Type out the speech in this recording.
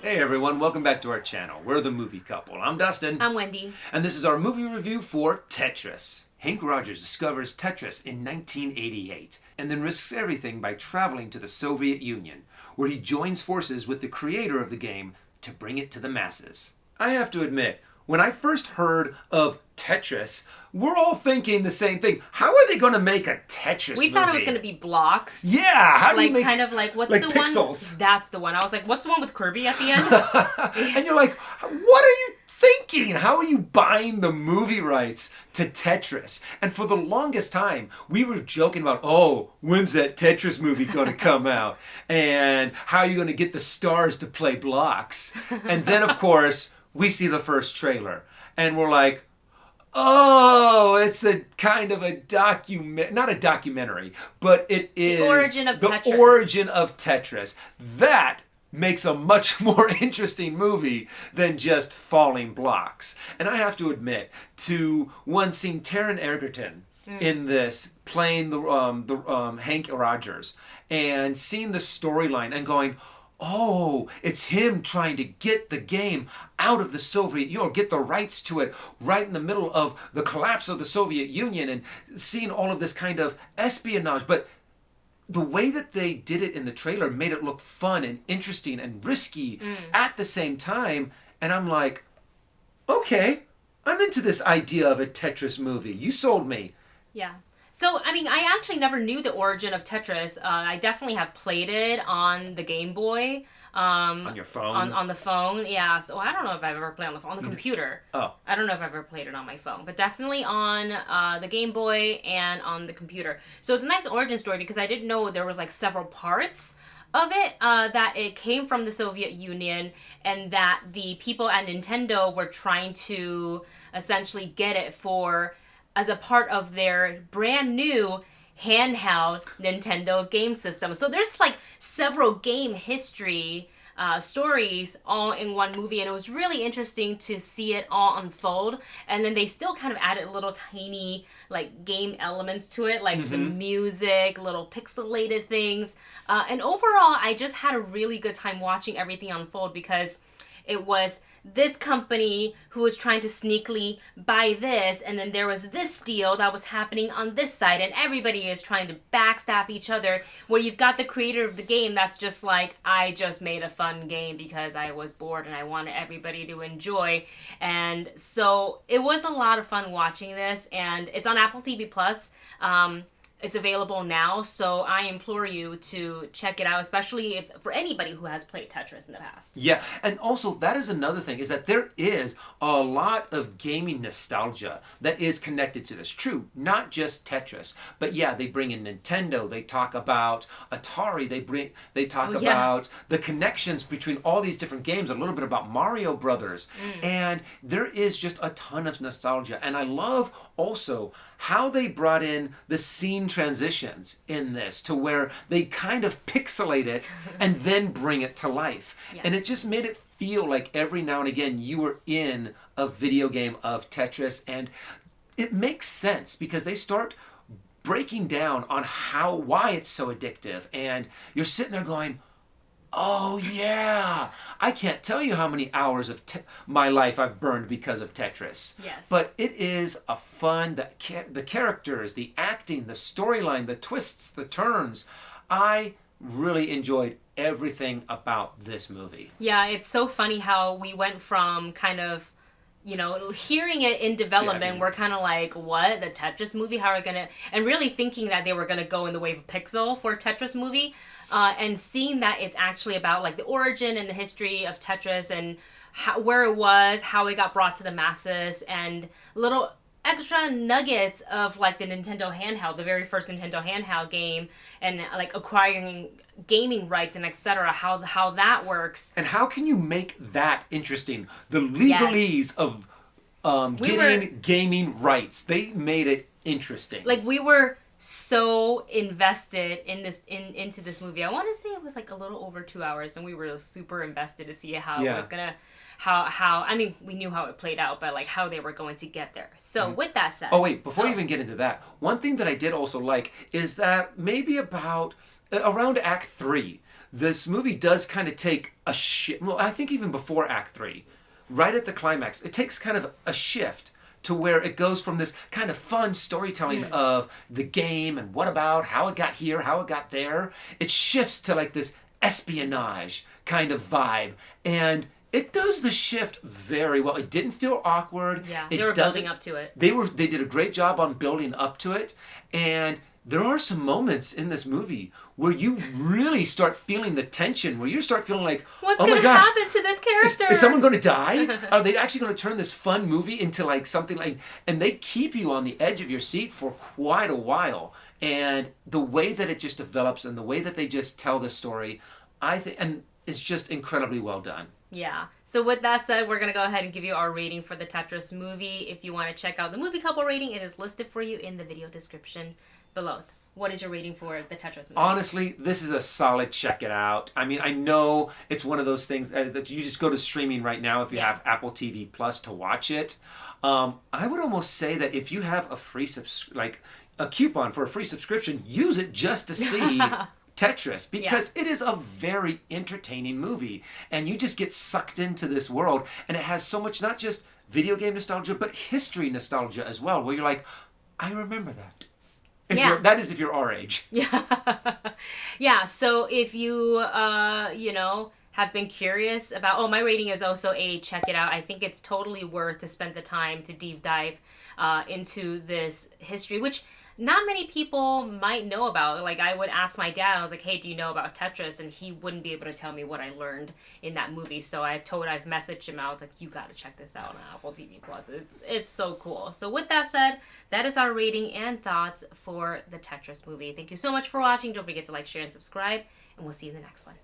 Hey everyone, welcome back to our channel. We're the Movie Couple. I'm Dustin. I'm Wendy. And this is our movie review for Tetris. Hank Rogers discovers Tetris in 1988 and then risks everything by traveling to the Soviet Union, where he joins forces with the creator of the game to bring it to the masses. I have to admit, when I first heard of Tetris, we're all thinking the same thing. How are they going to make a Tetris movie? We thought it was going to be blocks. Yeah, how do you make kind of like what's like the pixels? One? That's the one. I was like, what's the one with Kirby at the end? And you're like, what are you thinking? How are you buying the movie rights to Tetris? And for the longest time, we were joking about, oh, when's that Tetris movie going to come out? And how are you going to get the stars to play blocks? And then, of course, we see the first trailer. And we're like, oh, it's a kind of a not a documentary, but it is the origin of Tetris. The origin of Tetris. That makes a much more interesting movie than just falling blocks. And I have to admit, to one seeing Taron Egerton in this, playing the Hank Rogers, and seeing the storyline and going, oh, it's him trying to get the game out of the Soviet Union, or get the rights to it right in the middle of the collapse of the Soviet Union, and seeing all of this kind of espionage. But the way that they did it in the trailer made it look fun and interesting and risky at the same time. And I'm like, okay, I'm into this idea of a Tetris movie. You sold me. Yeah. So, I mean, I actually never knew the origin of Tetris. I definitely have played it on the Game Boy. On your phone? On the phone, yeah. So I don't know if I've ever played on the phone. On the computer. Oh. I don't know if I've ever played it on my phone. But definitely on the Game Boy and on the computer. So it's a nice origin story because I didn't know there was like several parts of it, that it came from the Soviet Union and that the people at Nintendo were trying to essentially get it as a part of their brand new handheld Nintendo game system. So there's like several game history stories all in one movie, and it was really interesting to see it all unfold. And then they still kind of added little tiny like game elements to it, like the music, little pixelated things. And overall, I just had a really good time watching everything unfold because it was this company who was trying to sneakily buy this, and then there was this deal that was happening on this side, and everybody is trying to backstab each other, where you've got the creator of the game that's just like, I just made a fun game because I was bored and I wanted everybody to enjoy. And so it was a lot of fun watching this, and it's on Apple TV Plus. It's available now, so I implore you to check it out, especially for anybody who has played Tetris in the past. Yeah, and also that is another thing, is that there is a lot of gaming nostalgia that is connected to this. True, not just Tetris, but yeah, they bring in Nintendo, they talk about Atari, they talk about the connections between all these different games, a little bit about Mario Brothers, and there is just a ton of nostalgia. And I love also how they brought in the scene transitions in this, to where they kind of pixelate it and then bring it to life. Yeah. And it just made it feel like every now and again you were in a video game of Tetris. And it makes sense because they start breaking down on why it's so addictive. And you're sitting there going, oh yeah, I can't tell you how many hours of my life I've burned because of Tetris. Yes. But it is a fun, the characters, the acting, the storyline, the twists, the turns. I really enjoyed everything about this movie. Yeah, it's so funny how we went from kind of, hearing it in development, we're kind of like, what? The Tetris movie? How are we going to... And really thinking that they were going to go in the wave of Pixel for a Tetris movie. And seeing that it's actually about like the origin and the history of Tetris and where it was, how it got brought to the masses, and little extra nuggets of like the Nintendo handheld, the very first Nintendo handheld game, and like acquiring gaming rights and etc. How that works. And how can you make that interesting? The legalese of getting gaming rights. They made it interesting. Like we were so invested in this into this movie. I want to say it was like a little over 2 hours, and we were super invested to see how it was gonna, how I mean, we knew how it played out, but like how they were going to get there. So with that said, before you even get into that, one thing that I did also like is that maybe around Act 3, this movie does kind of take a shift. Well, I think even before Act 3, right at the climax, it takes kind of a shift to where it goes from this kind of fun storytelling of the game and what about, how it got here, how it got there. It shifts to like this espionage kind of vibe. And it does the shift very well. It didn't feel awkward. Yeah, It they were doesn't- building up to it. They did a great job on building up to it. And there are some moments in this movie where you really start feeling the tension, where you start feeling like, What's oh my gonna gosh, happen to this character? is someone going to die? Are they actually going to turn this fun movie into like something like? And they keep you on the edge of your seat for quite a while. And the way that it just develops and the way that they just tell the story, I think, and it's just incredibly well done. Yeah. So with that said, we're gonna go ahead and give you our rating for the Tetris movie. If you want to check out the movie couple rating, it is listed for you in the video description below. What is your rating for the Tetris movie? Honestly, this is a solid check it out. I mean, I know it's one of those things that you just go to streaming right now if you have Apple TV Plus to watch it. I would almost say that if you have a free a coupon for a free subscription, use it just to see Tetris, because it is a very entertaining movie and you just get sucked into this world, and it has so much, not just video game nostalgia, but history nostalgia as well, where you're like, I remember that. That is if you're our age. Yeah. Yeah. So if you, have been curious about, my rating is also a check it out. I think it's totally worth to spend the time to deep dive into this history, which not many people might know about. Like, I would ask my dad, I was like, hey, do you know about Tetris? And he wouldn't be able to tell me what I learned in that movie. So I've messaged him. I was like, you got to check this out on Apple TV Plus. It's so cool. So with that said, that is our rating and thoughts for the Tetris movie. Thank you so much for watching. Don't forget to like, share, and subscribe. And we'll see you in the next one.